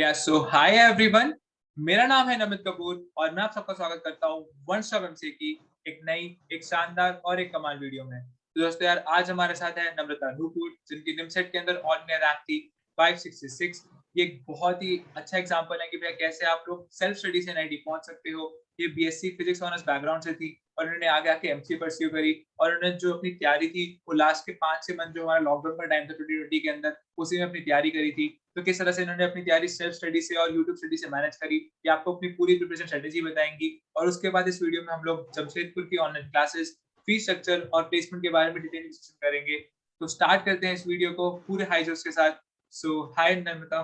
सो hi everyone, मेरा नाम है नमित कपूर और मैं आप सबका स्वागत करता हूँ वन स्टॉप एमसीए की एक शानदार और एक कमाल वीडियो में। तो दोस्तों यार, आज हमारे साथ है नम्रता नूपुर, जिनकी निमसेट के अंदर ऑल इंडिया रैंक थी 566। ये एक बहुत ही अच्छा एग्जांपल है कि भैया कैसे आप लोग सेल्फ स्टडी से एनआईटी पहुंच सकते हो। ये बीएससी फिजिक्स ऑनर्स बैकग्राउंड से थी और उन्होंने आगे आके एमसीए परस्यू करी और उन्होंने जो अपनी तैयारी थी वो लास्ट के 5-6 मंथ जो हमारा लॉकडाउन का टाइम था 2020 के अंदर, उसी में अपनी तैयारी करी थी। तो किस तरह से इन्होंने अपनी तैयारी सेल्फ स्टडी से और यूट्यूब स्टडी से मैनेज करी, ये आपको अपनी पूरी प्रिपरेशन स्ट्रेटेजी बताएंगी। और उसके बाद इस वीडियो में हम लोग जमशेदपुर की ऑनलाइन क्लासेस, फीस स्ट्रक्चर और प्लेसमेंट के बारे में डिटेल डिस्कशन करेंगे। तो स्टार्ट करते हैं इस वीडियो को पूरे हाई जोश के साथ। So hi Namrata.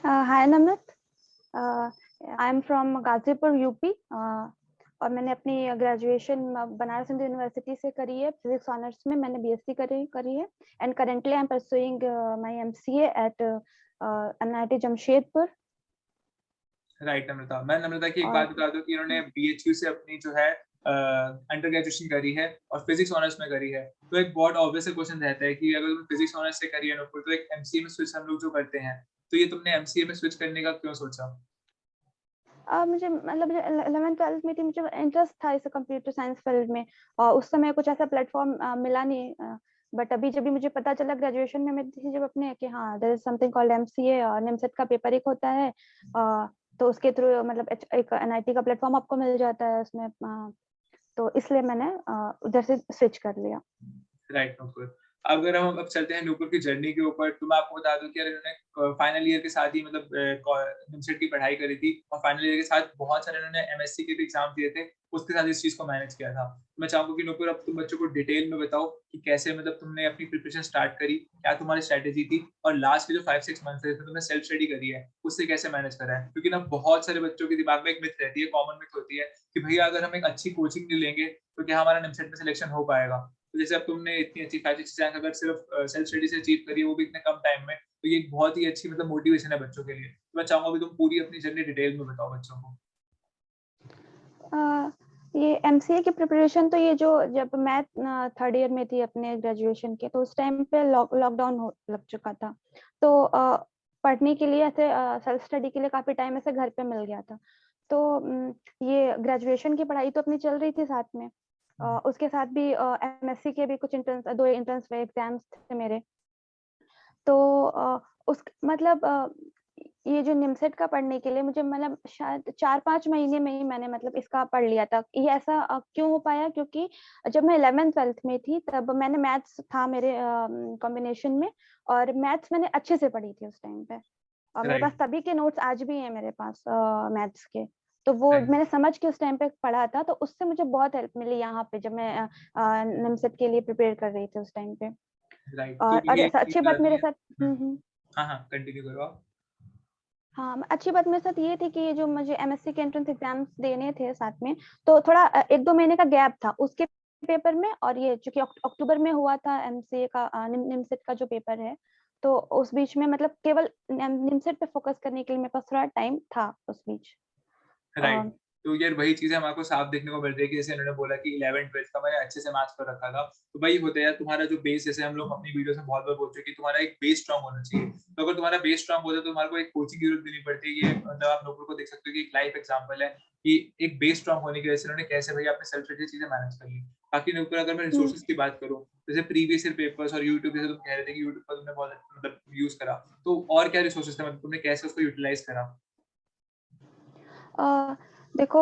Hi Namit, I am from Ghazipur UP और मैंने अपनी ग्रेजुएशन बनारस हिंदू यूनिवर्सिटी से करी है। फिजिक्स ऑनर्स में मैंने बीएससी करी है and currently I am pursuing my MCA at NIT Jamshedpur. Right Namrata, मैं नम्रता की एक बात बता दूं कि इन्होंने बीएचयू से अपनी जो है अंडर ग्रेजुएशन करी है और फिजिक्स ऑनर्स में करी है। तो एक बहुत ऑब्वियस क्वेश्चन रहता है कि अगर तुम फिजिक्स ऑनर्स से करी है नूपुर, तो एक एमसीए में स्विच हम लोग जो करते हैं, तो ये तुमने एमसीए में स्विच करने का क्यों सोचा? मुझे मतलब 11th-12th में थी, मुझे इंटरेस्ट था इस कंप्यूटर साइंस फील्ड में और उस समय कुछ ऐसा प्लेटफॉर्म मिला नहीं। बट अभी जब भी मुझे पता चला ग्रेजुएशन में मैं थी जब अपने कि हाँ there is something called MCA और निमसेट का पेपर एक होता है, तो उसके थ्रू मतलब एक एनआईटी का प्लेटफॉर्म आपको मिल जाता है उसमें, तो इसलिए मैंने उधर से स्विच कर लिया। राइट नूपुर, अगर हम अब चलते हैं नूपुर की जर्नी के ऊपर, तो मैं आपको बता दूं कि इन्होंने फाइनल ईयर के साथ ही मतलब निमसेट की पढ़ाई करी थी और फाइनल ईयर के साथ बहुत सारे इन्होंने एमएससी के भी एग्जाम दिए थे, उसके साथ इस चीज को मैनेज किया था। मैं चाहूंगा कि नूपुर अब तुम बच्चों को डिटेल में बताओ कि कैसे मतलब तुमने अपनी प्रिपरेशन स्टार्ट करी, क्या तुम्हारी स्ट्रेटेजी थी और लास्ट के जो 5-6 मंथ थे तुमने सेल्फ स्टडी करी है, उससे कैसे मैनेज करा है। क्योंकि ना बहुत सारे बच्चों के दिमाग में एक मिथ रहती है, कॉमन मिथ होती है कि भैया अगर हम एक अच्छी कोचिंग नहीं लेंगे तो क्या हमारा निमसेट में सिलेक्शन हो पाएगा। तो जैसे अब तुमने इतनी अच्छी 5-6 रैंक अगर सिर्फ सेल्फ स्टडी से अचीव करी है, वो भी इतने कम टाइम में, तो ये एक बहुत ही अच्छी मतलब मोटिवेशन है बच्चों के लिए। तो मैं चाहूंगा भी तुम पूरी अपनी जर्नी डिटेल में बताओ बच्चों को। ये एमसीए की प्रिपरेशन तो ये जो जब मैं थर्ड ईयर में थी अपने ग्रेजुएशन के, तो उस टाइम पे लॉकडाउन लग चुका था, तो पढ़ने के लिए ऐसे सेल्फ स्टडी के लिए काफी टाइम ऐसे घर पे मिल गया था। तो ये ग्रेजुएशन की पढ़ाई तो अपनी चल रही थी साथ में, उसके साथ भी एमएससी के भी कुछ दो एंट्रेंस एग्जाम्स थे मेरे। तो उस मतलब ये जो निमसेट का पढ़ने के लिए मुझे मतलब शायद 4-5 महीने में ही मैंने मतलब इसका पढ़ लिया था। ये ऐसा क्यों हो पाया, क्योंकि जब मैं 11th-12th में थी तब मैंने मैथ्स था मेरे कॉम्बिनेशन में, और मैथ्स मैंने अच्छे से पढ़ी थी उस टाइम पे और मेरे पास तभी के नोट्स आज भी हैं मेरे पास मैथ्स के। तो वो मैंने समझ के उस टाइम पे पढ़ा था, तो उससे मुझे बहुत हेल्प मिली यहाँ पे जब मैं निमसेट के लिए प्रिपेयर कर रही थी उस टाइम पे। और अच्छी बात मेरे साथ हाँ कंटिन्यू करो आप। हाँ, अच्छी बात मेरे साथ ये थी कि जो मुझे एमएससी के एंट्रेंस एग्जाम्स देने थे साथ में, तो थोड़ा 1-2 महीने का गैप था उसके पेपर में, और ये चूंकि अक्टूबर में हुआ था एमसीए का निमसेट का जो पेपर है, तो उस बीच में मतलब केवल निमसेट पे फोकस करने के लिए मेरे पास थोड़ा टाइम था उस बीच। राइट, तो यार वही चीजें हमारे साफ देखने को मिल रही है कि जैसे इन्होंने बोला कि 11th-12th का मैंने अच्छे से मैथ्स कर रखा था। तो वही होता है यार, तुम्हारा जो बेस, जैसे हम लोग अपनी वीडियो में बहुत बार बोल चुके हैं कि तुम्हारा एक बेस स्ट्रांग होना चाहिए। तो अगर तुम्हारा बेस स्ट्रांग होता है तो तुम्हारे को एक कोचिंग की जरूरत भी नहीं पड़ती। ये मतलब आप नूपुर को देख सकते हो कि एक लाइव एग्जांपल है कि एक बेस स्ट्रांग होने की वजह से उन्होंने कैसे भैया अपने सेल्फ स्टडी चीजें मैनेज कर ली। बाकी नूपुर, अगर मैं रिसोर्सेज की बात करूँ, जैसे प्रीवियस ईयर पेपर्स और यूट्यूब, जैसे तुम कह रहे थे कि यूट्यूब का तुमने बहुत मतलब यूज करा, तो और क्या रिसोर्सेज थे, मतलब तुमने कैसे उसको यूटिलाइज करा? देखो,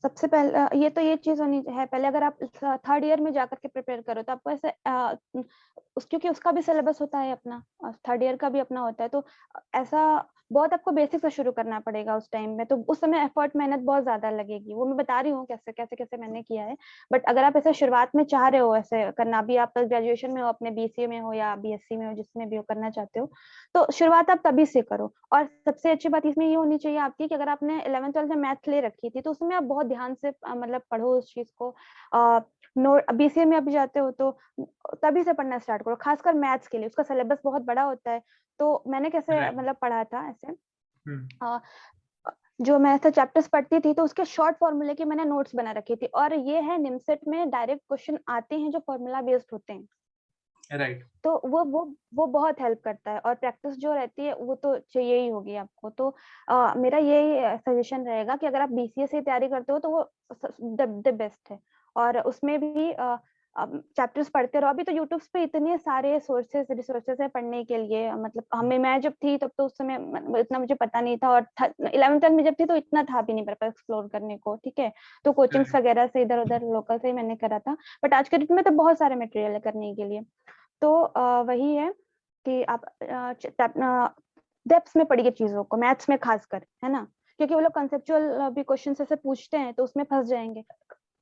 सबसे पहले ये तो ये चीज होनी है, पहले अगर आप थर्ड ईयर में जाकर के प्रिपेयर करो तो आपको ऐसे क्योंकि उसका भी सिलेबस होता है अपना, थर्ड ईयर का भी अपना होता है, तो ऐसा बहुत आपको बेसिक से शुरू करना पड़ेगा उस टाइम में। तो उस समय एफर्ट मेहनत बहुत ज्यादा लगेगी, वो मैं बता रही हूँ कैसे कैसे कैसे मैंने किया है। बट अगर आप ऐसे शुरुआत में चाह रहे हो ऐसे करना, भी आप ग्रेजुएशन में हो, अपने बीसीए में हो या बीएससी में हो, जिसमें भी हो करना चाहते हो, तो शुरुआत आप तभी से करो। और सबसे अच्छी बात इसमें ये होनी चाहिए आपकी कि अगर आपने 11th-12th में मैथ ले रखी थी तो उसमें आप बहुत ध्यान से मतलब पढ़ो उस चीज को। बीसीए में अभी जाते हो तो तभी से पढ़ना स्टार्ट करो, खासकर मैथ्स के लिए उसका सिलेबस बहुत बड़ा होता है। तो मैंने कैसे मतलब पढ़ा था ऐसे, जो मैं ऐसे चैप्टर्स पढ़ती थी तो उसके शॉर्ट फॉर्मूले की मैंने नोट्स बना रखी थी, और ये है निमसेट में डायरेक्ट क्वेश्चन आते हैं जो फॉर्मूला बेस्ड होते हैं। राइट। तो वो बहुत हेल्प करता है, और प्रैक्टिस जो रहती है वो तो चाहिए ही होगी आपको। तो मेरा यही सजेशन रहेगा कि अगर आप बीसीए से तैयारी करते हो तो वो द बेस्ट है। और उसमें भी चैप्टर्स पढ़ते रहो। अभी तो यूट्यूब पे इतने सारे रिसोर्सेज है पढ़ने के लिए। मतलब मैं जब थी तब तो उस समय इतना मुझे पता नहीं था, और 11th में जब थी तो इतना था भी नहीं मेरे पास एक्सप्लोर करने को, ठीक है। तो कोचिंग्स वगैरह से इधर उधर लोकल से ही मैंने करा था। बट आज के डेट में तो बहुत सारे मटेरियल है करने के लिए। तो वही है कि आप डेप्थ में पढ़िए चीजों को, मैथ्स में खासकर, है ना। क्योंकि वो लोग कंसेप्चुअल भी क्वेश्चन ऐसे पूछते हैं तो उसमें फंस जाएंगे।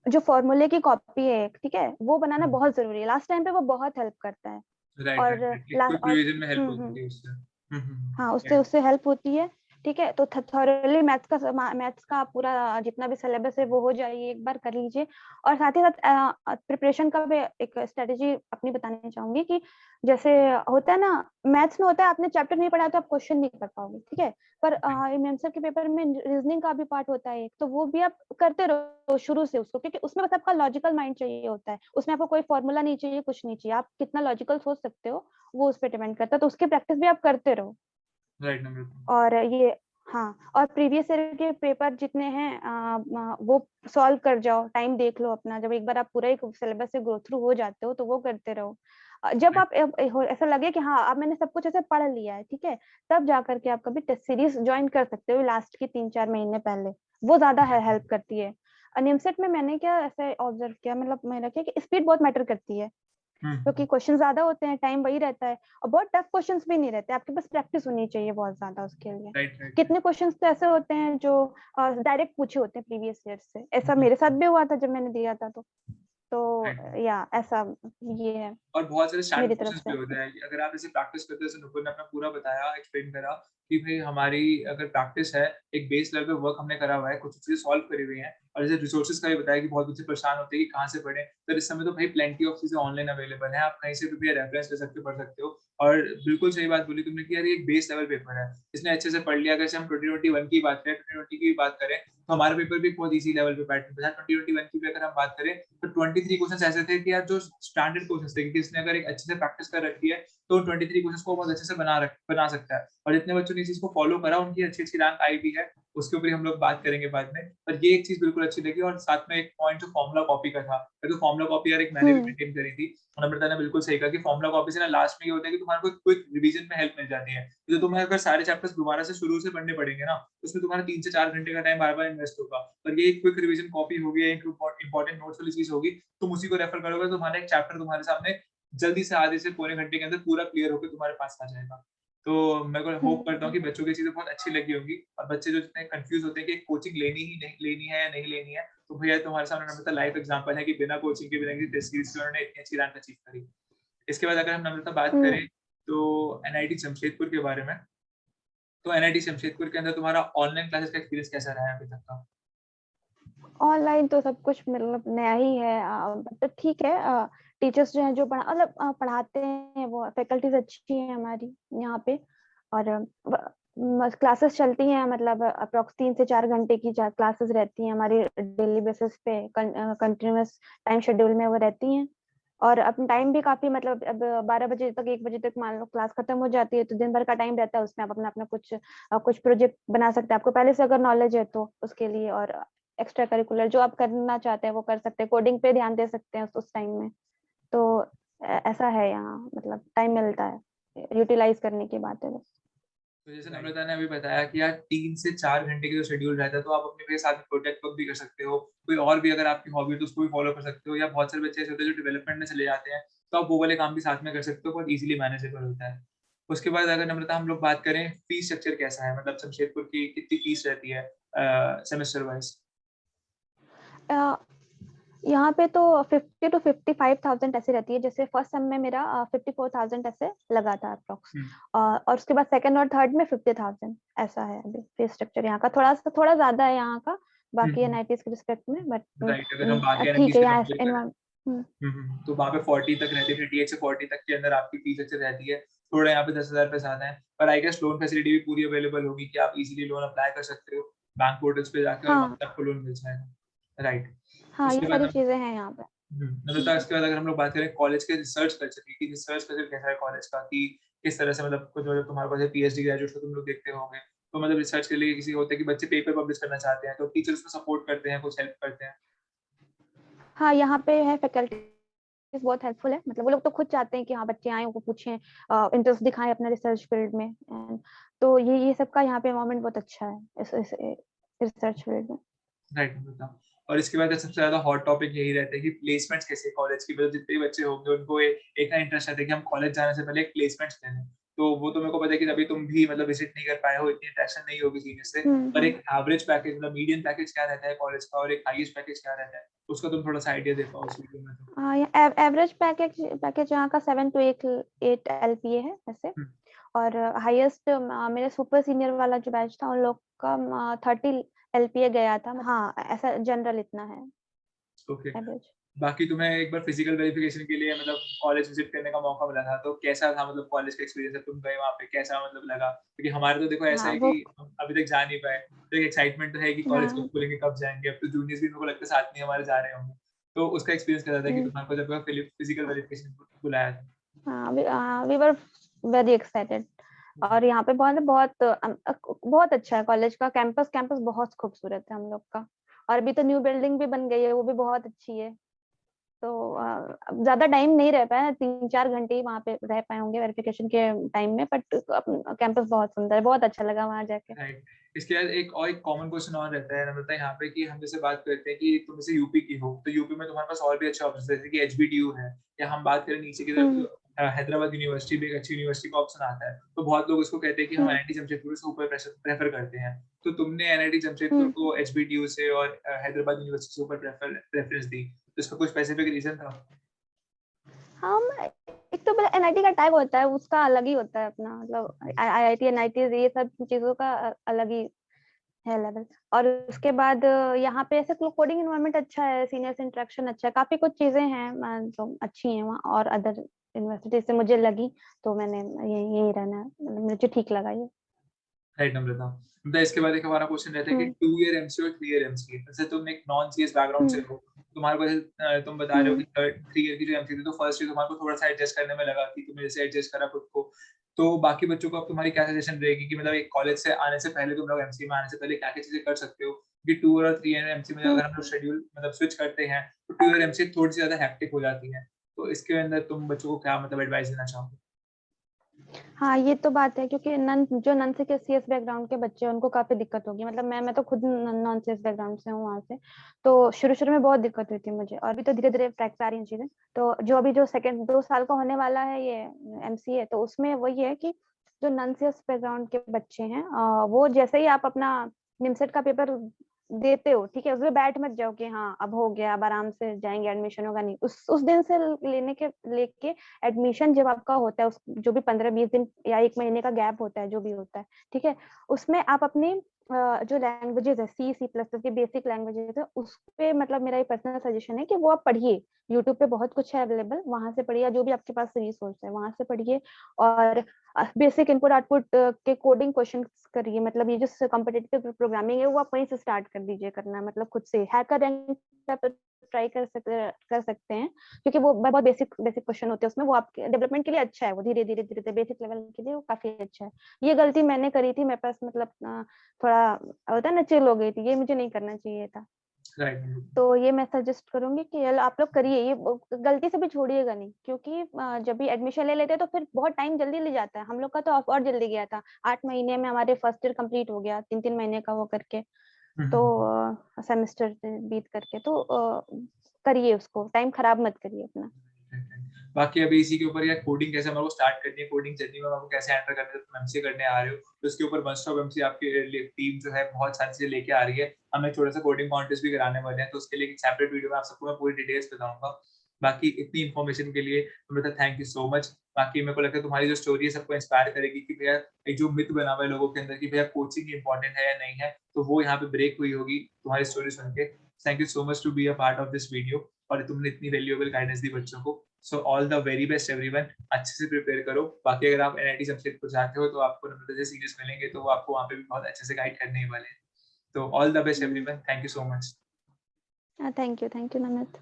जो फॉर्मूले की कॉपी है एक, ठीक है, वो बनाना बहुत जरूरी है। लास्ट टाइम पे वो बहुत हेल्प करता है। राइट और राइट, लास्ट क्विक और रिवीजन में हेल्प होती थी उससे। हाँ, उससे उससे हेल्प होती है। ठीक है, तो थॉरली मैथ्स का पूरा जितना भी सिलेबस है वो हो जाइए, एक बार कर लीजिए। और साथ ही साथ प्रिपरेशन का भी एक स्ट्रेटेजी अपनी बतानी चाहूंगी कि जैसे होता है ना, मैथ्स में होता है आपने चैप्टर नहीं पढ़ा तो आप क्वेश्चन नहीं कर पाओगे, ठीक है। पर एमएमसर के पेपर में रीजनिंग का भी पार्ट होता है एक, तो वो भी आप करते रहो शुरू से उसको, क्योंकि उसमें बस आपका लॉजिकल माइंड चाहिए होता है। उसमें आपको कोई फॉर्मूला नहीं चाहिए, कुछ नहीं चाहिए। आप कितना लॉजिकल सोच सकते हो वो उस पर डिपेंड करता है। तो उसकी प्रैक्टिस भी आप करते रहो। राइट नम्रता। और ये, हाँ, और प्रीवियस ईयर के पेपर जितने हैं वो सॉल्व कर जाओ, टाइम देख लो अपना। जब एक बार आप पूरा एक सिलेबस से गो थ्रू हो जाते हो तो वो करते रहो। जब आप ऐसा लगे कि हाँ अब मैंने सब कुछ ऐसे पढ़ लिया है, ठीक है, तब जा करके आप कभी टेस्ट सीरीज ज्वाइन कर सकते हो लास्ट के 3-4 महीने पहले। वो ज्यादा हेल्प करती है। निमसेट में मैंने क्या ऐसे ऑब्जर्व किया, मतलब मैंने क्या कि स्पीड बहुत मैटर करती है, क्योंकि क्वेश्चन ज्यादा होते हैं, टाइम वही रहता है, और बहुत टफ क्वेश्चंस भी नहीं रहते। आपके पास प्रैक्टिस होनी चाहिए बहुत ज्यादा उसके लिए। Right right. कितने क्वेश्चंस तो ऐसे होते हैं जो डायरेक्ट पूछे होते हैं प्रीवियस ईयर से। ऐसा मेरे साथ भी हुआ था जब मैंने दिया था। तो या ऐसा ये है और बहुत सारे स्टैंडर्ड मेरी तरफ क्वेश्चंस से। भी होते हैं। अगर आप इसे प्रैक्टिस करते हो, जैसे नुपुर ने अपना पूरा बताया, एक्सप्लेन करा कि भाई हमारी अगर प्रैक्टिस है, एक बेस लेवल पे वर्क हमने करा हुआ है, कुछ चीजें सॉल्व करी हुई हैं, और जैसे रिसोर्सेज का भी बताया कि बहुत बच्चे परेशान होते हैं कि कहाँ से पढ़ें, तो इस समय तो भाई प्लेंटी ऑफ चीजें ऑनलाइन अवेलेबल है, आप कहीं से भी रेफरेंस ले सकते हो, पढ़ सकते हो। और बिल्कुल सही बात बोली तुमने कि यार ये एक बेस लेवल पेपर है, इसने अच्छे से पढ़ लिया। अगर हम 2021 की बात करें, 2020 की भी बात करें, तो हमारा पेपर भी बहुत इजी लेवल पे पैटर्न पे था। 2021 की भी अगर हम बात करें तो 23 क्वेश्चन ऐसे थे कि यार जो स्टैंडर्ड क्वेश्चन थे, कि इसने अगर एक अच्छे से प्रैक्टिस कर रखी है तो 23 क्वेश्चन को बहुत अच्छे से बना सकता है। और जितने बच्चों ने इस चीज को फॉलो करा उनकी अच्छी अच्छी रैंक आई भी है, उसके ऊपर हम लोग बात करेंगे बाद में। पर ये एक चीज बिल्कुल अच्छी लगी। और साथ में एक पॉइंट जो फॉर्मुला कॉपी का था, तो फॉर्मुला कॉपी यार एक मैंने भी हम्म मेंटेन करी थी। नम्रता ने बिल्कुल सही कहा कि फॉर्मुला कॉपी से ना लास्ट में ये होता है कि तुम्हारे को क्विक रिवीजन में हेल्प मिल जाती है। तो तुम्हें अगर सारे चैप्टर्स दोबारा से शुरू से पढ़ने पड़ेंगे ना, उसमें तुम्हारा 3 से 4 घंटे का टाइम बार बार इन्वेस्ट होगा। पर ये क्विक रिवीजन कॉपी होगी, एक इंपॉर्टेंट नोट्स वाली चीज होगी, तुम उसी को रेफर करोगे, तुम्हारा एक चैप्टर तुम्हारे सामने जल्दी से आधे से पौने घंटे के अंदर पूरा क्लियर होकर तुम्हारे पास आ जाएगा। तो मैं को होप करता हूँ कि बच्चों की चीजें बहुत अच्छी लगी होंगी। और बच्चे जो जितने कंफ्यूज होते हैं कि कोचिंग लेनी ही नहीं लेनी है या नहीं लेनी है, तो भैया तुम्हारे सामने नम्रता लाइव एग्जांपल है कि बिना कोचिंग के, बिना किसी टेस्ट सीरीज के उन्होंने इतनी अच्छी रैंक अचीव करी। इसके बाद अगर हम नम्रता बात हम्म करें तो एनआईटी जमशेदपुर के बारे में, तो एनआईटी जमशेदपुर के अंदर तुम्हारा ऑनलाइन क्लासेस का एक्सपीरियंस कैसा रहा है अभी तक का? ऑनलाइन तो सब कुछ मतलब नया ही है। तो ठीक है, टीचर्स जो हैं जो पढ़ाते हैं, वो फैकल्टीज अच्छी है हमारी यहाँ पे। और क्लासेस चलती हैं, मतलब अप्रोक्स 3 से 4 घंटे की क्लासेस रहती हैं हमारी डेली बेसिस पे, कंटिन्यूअस टाइम शेड्यूल में वो रहती हैं। और अपना टाइम भी काफी, मतलब अब 12 बजे तक, 1 बजे तक मान लो क्लास खत्म हो जाती है, तो दिन भर का टाइम रहता है। उसमें आप अपना अपना कुछ प्रोजेक्ट बना सकते हैं, आपको पहले से अगर नॉलेज है तो उसके लिए। और एक्स्ट्रा करिकुलर जो आप करना चाहते हैं वो कर सकते हैं, कोडिंग पे ध्यान दे सकते हैं उस टाइम में। तो ऐसा है यहाँ, मतलब टाइम मिलता है, यूटिलाइज करने की बात है बस। तो जैसे नम्रता ने अभी बताया कि यार 3 से 4 घंटे का जो शेड्यूल रहता है, तो आप अपने साथ प्रोजेक्ट वर्क भी कर सकते हो, कोई और भी अगर आपकी हॉबी है तो उसको भी फॉलो कर सकते हो। या बहुत सारे बच्चे ऐसे होते हैं जो डेवलपमेंट में चले जाते हैं, तो आप वो वाले काम भी साथ में कर सकते हो, बहुत इजीली मैनेजेबल होता है। उसके बाद अगर नम्रता हम लोग बात करें फीस स्ट्रक्चर कैसा है, मतलब जमशेदपुर की कितनी फीस रहती है सेमेस्टर वाइज? यहाँ पे तो 50 to 55,000 ऐसे रहती है। जैसे फर्स्ट सेम में मेरा 54,000 ऐसे लगा था अप्रोक्स। और उसके बाद सेकंड और थर्ड में 50,000 ऐसा है अभी फीस स्ट्रक्चर यहाँ का। थोड़ा ज्यादा है यहाँ का बाकी एनआईटीज के रिस्पेक्ट में, बट राइट। अगर हम बाकी ठीक एनआईटी है से यहाँ कंपेयर करें, तो वहाँ पे 40 तक रहती है, 38 से 40 तक के अंदर आपकी फीस स्ट्रक्चर रहती है। थोड़ा यहाँ पे 10,000 रुपए ज्यादा है, पर आई गेस लोन फैसिलिटी भी पूरी अवेलेबल होगी कि आप इजीली लोन अप्लाई कर सकते हो बैंक पोर्टल्स पे जाकर, और वहाँ हाँ पे आपको लोन मिल जाएगा। राइट। हाँ, ये उसके बाद सारी हम चीजें हैं यहाँ पे। मतलब इसके बाद अगर हम लोग बात करें कॉलेज के रिसर्च कल्चर की, कि रिसर्च कल्चर कैसा है कॉलेज का, कि किस तरह से मतलब कुछ मतलब तुम्हारे पास पीएचडी ग्रेजुएट को तुम लोग देखते होंगे, तो मतलब रिसर्च के लिए किसी होता है कि बच्चे पेपर पब्लिश करना चाहते हैं, तो टीचर उसको सपोर्ट करते हैं, कुछ हेल्प करते हैं। हाँ, यहाँ पे है फैकल्टीज बहुत हेल्पफुल है, मतलब वो लोग तो खुद चाहते हैं कि हाँ बच्चे आए उनको पूछें, इंटरेस्ट दिखाएं अपने रिसर्च फील्ड में। तो ये सब का यहाँ पे एनवायरनमेंट बहुत अच्छा है इस रिसर्च फील्ड में। राइट, बताओ। और इसके बाद सबसे ज्यादा हॉट टॉपिक यही रहता है कि प्लेसमेंट्स कैसे कॉलेज की, मतलब जितने भी बच्चे होंगे उनको एक ना इंटरेस्ट रहता है कि हम कॉलेज जाने से पहले एक प्लेसमेंट्स ले लें। तो वो तो मेरे को पता है कि अभी तुम भी मतलब विजिट नहीं कर पाए हो, इतनी इंटरेक्शन नहीं होगी सीनियर से, पर एक एवरेज पैकेज मतलब मीडियन पैकेज क्या रहता है कॉलेज का और एक हाईएस्ट पैकेज क्या रहता है, उसका तुम थोड़ा सा आइडिया दे पाओ इस वीडियो में तो। हाँ, एवरेज पैकेज यहाँ का 7 to 8 LPA है वैसे। और हाईएस्ट मेरे सुपर सीनियर वाला जो बैच था उन लोग का 30 LPA गया था। हाँ, ऐसा जनरल इतना है ओके। एवरेज। बाकी तुम्हें एक बार फिजिकल वेरिफिकेशन के लिए मतलब कॉलेज विजिट करने का मौका मिला था, तो कैसा था मतलब कॉलेज का एक्सपीरियंस है, तुम गए वहाँ पे कैसा मतलब लगा? क्योंकि हमारे तो देखो ऐसा हाँ है वो कि हम अभी तक जा नहीं पाए, तो एक एक्साइटमेंट तो है कि कॉलेज कब हाँ खुलेंगे, कब जाएंगे। अब तो जूनियर्स भी मेरे को लगता है साथ में हमारे जा रहे होंगे, तो उसका एक्सपीरियंस कैसा था कि तुम्हारे को जब फिजिकल वेरिफिकेशन बुलाया था? हाँ, वी वर वेरी एक्साइटेड। और यहाँ पे बहुत बहुत बहुत अच्छा है कॉलेज का कैंपस। कैंपस बहुत खूबसूरत है हम लोग का। और अभी तो न्यू बिल्डिंग भी बन गई है, वो भी बहुत अच्छी है। तो अब ज्यादा टाइम नहीं रह पाया, 3-4 घंटे ही वहाँ पे रह पाए होंगे वेरिफिकेशन के टाइम में, बट कैंपस बहुत सुंदर है, बहुत अच्छा लगा वहाँ जाके। राइट। इसके बाद एक कॉमन क्वेश्चन और रहता है नम्रता यहाँ पे, कि हम जैसे बात करते हैं कि तुम जैसे यूपी की हो, तो यूपी में तुम्हारे पास और भी अच्छे ऑप्शन जैसे कि एचबीटीयू है, या हम बात करें नीचे की तरफ हम्म तो हैदराबाद यूनिवर्सिटी भी एक अच्छी यूनिवर्सिटी का ऑप्शन आता है। तो बहुत लोग इसको कहते हैं कि हम हम्म एनआईटी जमशेदपुर से ऊपर प्रेफर करते हैं। तो तुमने एनआईटी जमशेदपुर हम्म को एचबीटीयू से और हैदराबाद यूनिवर्सिटी से ऊपर प्रेफरेंस दी, तो इसका कोई स्पेसिफिक रीजन था? हम एक तो एनआईटी का टाइप होता है, उसका अलग ही होता है अपना, मतलब आईआईटी एनआईटी ये सब चीजों का अलग ही है लेवल। और उसके बाद यहाँ पे ऐसे कोडिंग एनवायरनमेंट अच्छा है, सीनियर से इंटरेक्शन अच्छा है, काफी कुछ चीजें हैं जो अच्छी हैं वहाँ और अदर यूनिवर्सिटी से मुझे लगी। तो मैंने यही रहना, मतलब मुझे ठीक लगा ये। राइट नम्रता। मतलब इसके बाद एक हमारा क्वेश्चन रहता है कि हम्म 2 ईयर एमसीए और 3 ईयर एमसीए, जैसे तुम एक नॉन सीएस बैकग्राउंड से हम्म हो, तुम्हारे को तुम बता रहे हो हम्म कि 3 ईयर की जो एमसीए थी, तो फर्स्ट ईयर तुम्हारे को थोड़ा सा एडजस्ट करने में लगा कि तुमने जैसे एडजस्ट करा खुद को, तो बाकी बच्चों को अब तुम्हारी क्या सजेशन रहेगी कि मतलब एक कॉलेज से आने से पहले, तुम लोग एमसीए में आने से पहले क्या क्या चीजें कर सकते हो? कि 2 और 3 ईयर एमसीए में हम्म। अगर हम लोग शेड्यूल मतलब स्विच करते हैं, तो 2 ईयर एमसीए थोड़ी सी ज्यादा हैक्टिक हो जाती है, तो इसके अंदर तुम बच्चों को क्या मतलब एडवाइस देना चाहोगे? हाँ, ये तो बात है, क्योंकि नन से सीएस बैकग्राउंड के बच्चे हैं उनको काफी दिक्कत होगी। मतलब मैं तो खुद नॉन सीएस बैकग्राउंड से हूँ वहाँ से। तो शुरू शुरू में बहुत दिक्कत हुई थी मुझे, और अभी तो धीरे धीरे ट्रैक पे आ रही हैं चीजें। तो जो अभी जो सेकंड 2 साल का होने वाला है ये एमसीए, तो उसमें वही है कि जो नॉन सीएस बैकग्राउंड के बच्चे हैं, वो जैसे ही आप अपना निमसेट का पेपर देते हो, ठीक है, उसमें बैठ मत जाओ कि हाँ अब हो गया, अब आराम से जाएंगे, एडमिशन होगा। नहीं, उस दिन से लेके एडमिशन जब आपका होता है, उस जो भी 15-20 दिन या 1 महीने का गैप होता है, जो भी होता है, ठीक है, उसमें आप अपनी जो लैंग्वेजेस है, C++ की बेसिक लैंग्वेजेस है, उस पे मतलब मेरा ये पर्सनल सजेशन है कि वो आप पढ़िए। यूट्यूब पे बहुत कुछ है अवेलेबल, वहां से पढ़िए, जो भी आपके पास रिसोर्स है वहां से पढ़िए। और बेसिक इनपुट आउटपुट के कोडिंग क्वेश्चन करिए। मतलब ये जो कॉम्पिटिटिव प्रोग्रामिंग है वो आप वहीं से स्टार्ट कर दीजिए करना, मतलब खुद से हैकर रैंक ट्राई कर सकते हैं, क्योंकि वो बहुत बेसिक बेसिक क्वेश्चन होते हैं उसमें। वो आपके डेवलपमेंट के लिए अच्छा है, वो धीरे धीरे धीरे बेसिक लेवल के लिए वो काफी अच्छा है। ये गलती मैंने करी थी, मेरे पास मतलब थोड़ा होता है ना, चिल हो गई थी, ये मुझे नहीं करना चाहिए था। राइट। तो ये मैं सजेस्ट करूंगी कि आप लोग करिए, ये गलती से भी छोड़िएगा नहीं, क्योंकि जब भी एडमिशन ले लेते हैं तो फिर बहुत टाइम जल्दी ले जाता है। हम लोग का तो और जल्दी गया था, 8 महीने में हमारे फर्स्ट ईयर कंप्लीट हो गया, 3-3 महीने का वो करके। तो सेमेस्टर बीत करके, तो करिए उसको, टाइम खराब मत करिए अपना। बाकी अभी इसी के ऊपर या कोडिंग कैसे हमारे को स्टार्ट करनी है, कोडिंग जर्नी में आपको कैसे एंटर करना है, तुम एमसीए करने आ रहे हो, तो उसके ऊपर वन स्टॉप एमसीए आपकी टीम जो है बहुत सारी चीजें लेके आ रही है। हम एक छोटा सा कोडिंग कॉन्टेस्ट भी कराने वाले हैं, तो उसके लिए एक सेपरेट वीडियो में आप सबको मैं पूरी डिटेल्स बताऊंगा। बाकी इतनी इन्फॉर्मेशन के लिए Amrita thank you so much. बाकी मेरे को लगता है तुम्हारी जो स्टोरी है सबको इंस्पायर करेगी कि भैया एक जो मिथ बना हुआ है लोगों के अंदर कि भैया कोचिंग इंपॉर्टेंट है या नहीं है, तो वो यहाँ पे ब्रेक हुई होगी तुम्हारी स्टोरी सुन के। Thank you so much to be a part of this video, और तुमने इतनी वैल्यूएबल गाइडेंस दी बच्चों को। So all the very best everyone, अच्छे से प्रिपेयर करो। बाकी अगर आप एनआईटी जमशेदपुर जाते हो तो आपको नम्रता जैसे सीनियर्स मिलेंगे, तो वो आपको वहाँ पे भी बहुत अच्छे से गाइड करने ही वाले हैं। तो all the best everyone, thank you so much. Thank you Namit.